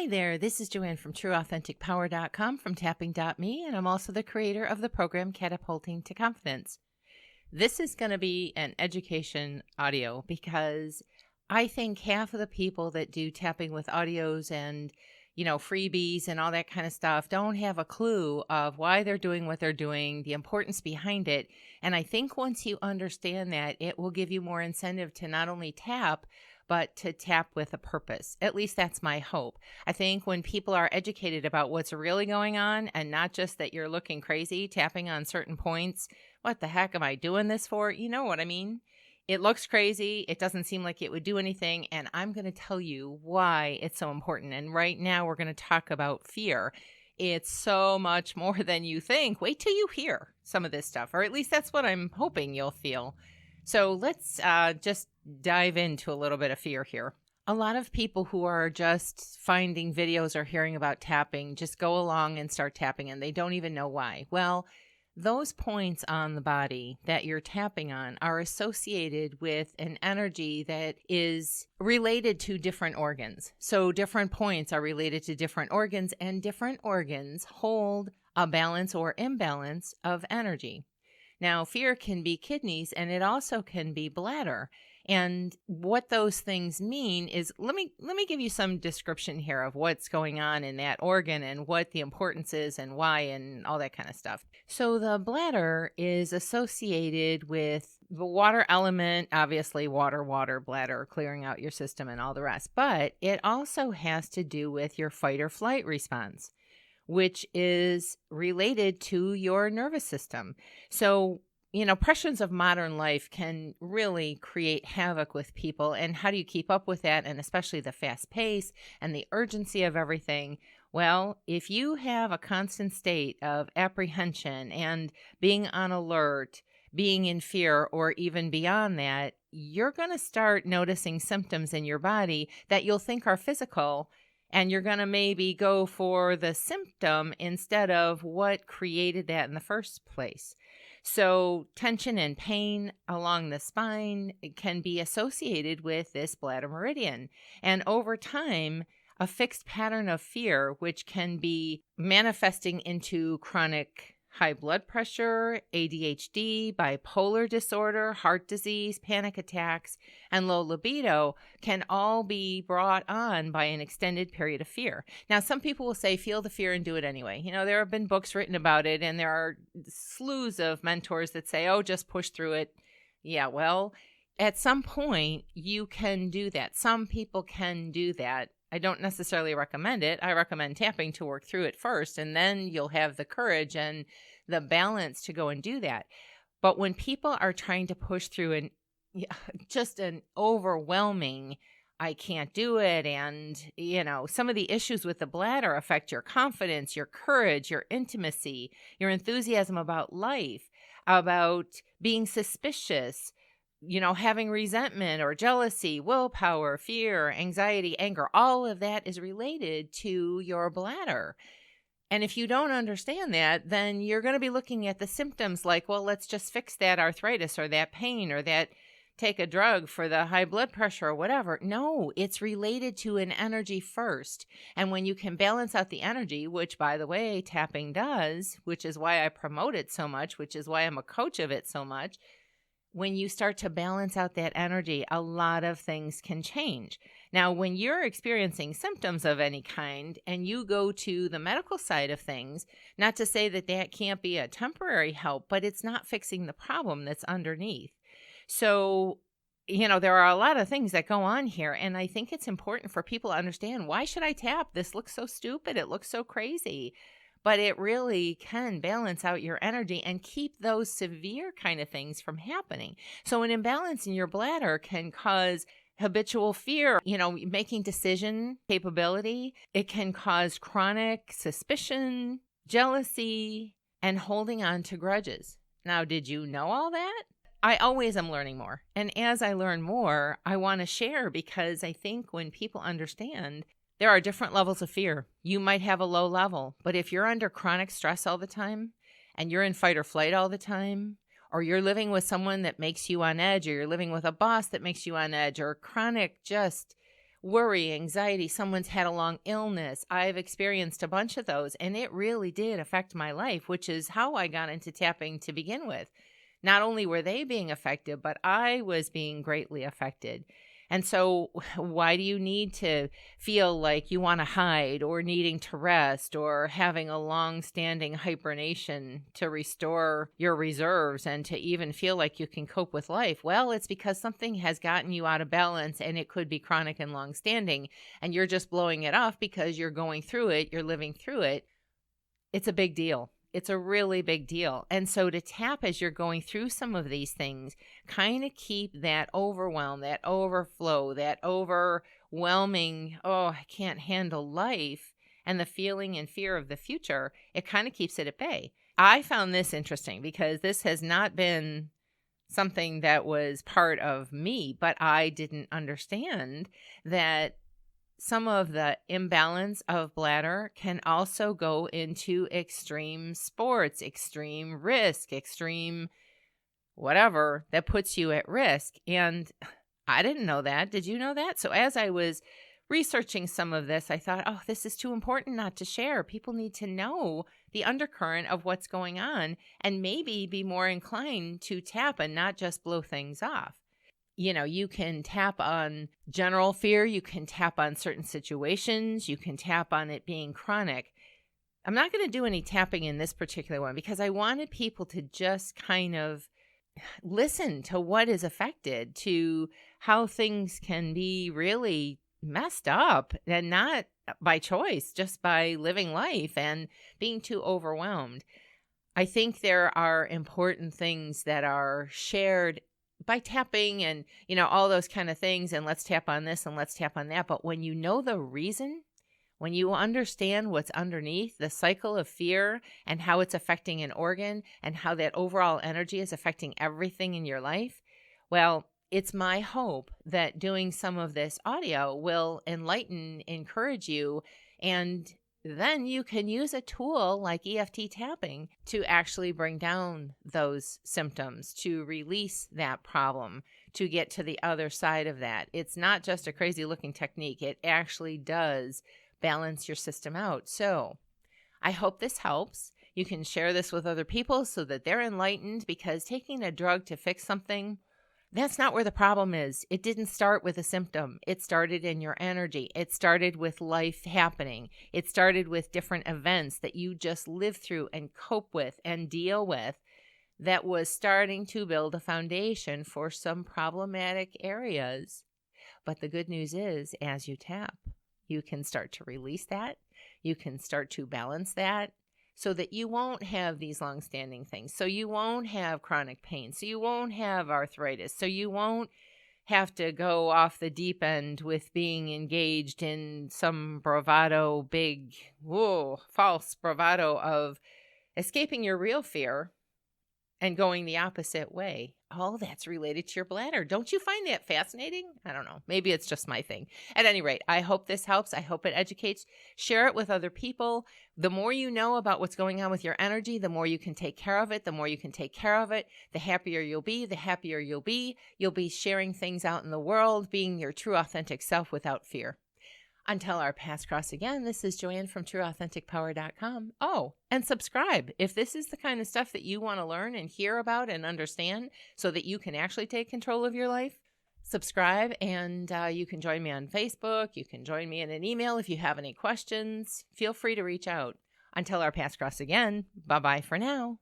Hi there, this is Joanne from TrueAuthenticPower.com from Tapping.me, and I'm also the creator of the program Catapulting to Confidence. This is going to be an education audio because I think half of the people that do tapping with audios and, freebies and all that kind of stuff don't have a clue of why they're doing what they're doing, the importance behind it. And I think once you understand that, it will give you more incentive to not only tap, but to tap with a purpose. At least that's my hope. I think when people are educated about what's really going on and not just that you're looking crazy, tapping on certain points, what the heck am I doing this for? You know what I mean? It looks crazy. It doesn't seem like it would do anything. And I'm going to tell you why it's so important. And right now we're going to talk about fear. It's so much more than you think. Wait till you hear some of this stuff, or at least that's what I'm hoping you'll feel. So let's just dive into a little bit of fear here. A lot of people who are just finding videos or hearing about tapping just go along and start tapping, and they don't even know why. Well, those points on the body that you're tapping on are associated with an energy that is related to different organs. So different points are related to different organs, and different organs hold a balance or imbalance of energy. Now, fear can be kidneys, and it also can be bladder. And what those things mean is, let me give you some description here of what's going on in that organ and what the importance is and why and all that kind of stuff. So the bladder is associated with the water element, obviously water, bladder, clearing out your system and all the rest. But it also has to do with your fight or flight response, which is related to your nervous system. So, pressures of modern life can really create havoc with people. And how do you keep up with that? And especially the fast pace and the urgency of everything. Well, if you have a constant state of apprehension and being on alert, being in fear, or even beyond that, you're going to start noticing symptoms in your body that you'll think are physical. And you're going to maybe go for the symptom instead of what created that in the first place. So tension and pain along the spine can be associated with this bladder meridian. And over time, a fixed pattern of fear, which can be manifesting into chronic high blood pressure, ADHD, bipolar disorder, heart disease, panic attacks, and low libido can all be brought on by an extended period of fear. Now, some people will say, feel the fear and do it anyway. There have been books written about it, and there are slews of mentors that say, oh, just push through it. Yeah, well, at some point, you can do that. Some people can do that. I don't necessarily recommend it. I recommend tapping to work through it first, and then you'll have the courage and the balance to go and do that. But when people are trying to push through just an overwhelming, I can't do it, and, some of the issues with the bladder affect your confidence, your courage, your intimacy, your enthusiasm about life, about being suspicious, having resentment or jealousy, willpower, fear, anxiety, anger, all of that is related to your bladder. And if you don't understand that, then you're going to be looking at the symptoms like, well, let's just fix that arthritis or that pain or that take a drug for the high blood pressure or whatever. No, it's related to an energy first. And when you can balance out the energy, which, by the way, tapping does, which is why I promote it so much, which is why I'm a coach of it so much, when you start to balance out that energy, a lot of things can change. Now, when you're experiencing symptoms of any kind and you go to the medical side of things, not to say that that can't be a temporary help, but it's not fixing the problem that's underneath. So, there are a lot of things that go on here, and I think it's important for people to understand, why should I tap? This looks so stupid. It looks so crazy. But it really can balance out your energy and keep those severe kind of things from happening. So an imbalance in your bladder can cause habitual fear, making decision capability. It can cause chronic suspicion, jealousy, and holding on to grudges. Now, did you know all that? I always am learning more. And as I learn more, I want to share, because I think when people understand, there are different levels of fear. You might have a low level, but if you're under chronic stress all the time and you're in fight or flight all the time, or you're living with someone that makes you on edge, or you're living with a boss that makes you on edge, or chronic just worry, anxiety, someone's had a long illness. I've experienced a bunch of those, and it really did affect my life, which is how I got into tapping to begin with. Not only were they being affected, but I was being greatly affected. And so why do you need to feel like you want to hide or needing to rest or having a long-standing hibernation to restore your reserves and to even feel like you can cope with life? Well, it's because something has gotten you out of balance, and it could be chronic and long-standing, and you're just blowing it off because you're going through it, you're living through it. It's a big deal. It's a really big deal. And so to tap as you're going through some of these things, kind of keep that overwhelm, that overflow, that overwhelming, oh, I can't handle life, and the feeling and fear of the future, it kind of keeps it at bay. I found this interesting because this has not been something that was part of me, but I didn't understand that some of the imbalance of bladder can also go into extreme sports, extreme risk, extreme whatever that puts you at risk. And I didn't know that. Did you know that? So as I was researching some of this, I thought, oh, this is too important not to share. People need to know the undercurrent of what's going on and maybe be more inclined to tap and not just blow things off. You know, you can tap on general fear, you can tap on certain situations, you can tap on it being chronic. I'm not going to do any tapping in this particular one because I wanted people to just kind of listen to what is affected, to how things can be really messed up, and not by choice, just by living life and being too overwhelmed. I think there are important things that are shared by tapping and, you know, all those kind of things, and let's tap on this and let's tap on that. But when you know the reason, when you understand what's underneath the cycle of fear and how it's affecting an organ and how that overall energy is affecting everything in your life, well, it's my hope that doing some of this audio will enlighten, encourage you, and then you can use a tool like EFT tapping to actually bring down those symptoms, to release that problem, to get to the other side of that. It's not just a crazy looking technique. It actually does balance your system out. So I hope this helps. You can share this with other people so that they're enlightened, because taking a drug to fix something, that's not where the problem is. It didn't start with a symptom. It started in your energy. It started with life happening. It started with different events that you just live through and cope with and deal with that was starting to build a foundation for some problematic areas. But the good news is, as you tap, you can start to release that. You can start to balance that, so that you won't have these long-standing things, so you won't have chronic pain, so you won't have arthritis, so you won't have to go off the deep end with being engaged in some bravado, big, false bravado of escaping your real fear and going the opposite way. All that's related to your bladder. Don't you find that fascinating? I don't know. Maybe it's just my thing. At any rate, I hope this helps. I hope it educates. Share it with other people. The more you know about what's going on with your energy, the more you can take care of it. The more you can take care of it, the happier you'll be. The happier you'll be. You'll be sharing things out in the world, being your true authentic self without fear. Until our paths cross again, this is Joanne from TrueAuthenticPower.com. Oh, and subscribe if this is the kind of stuff that you want to learn and hear about and understand so that you can actually take control of your life. Subscribe, and you can join me on Facebook. You can join me in an email if you have any questions. Feel free to reach out. Until our paths cross again, bye-bye for now.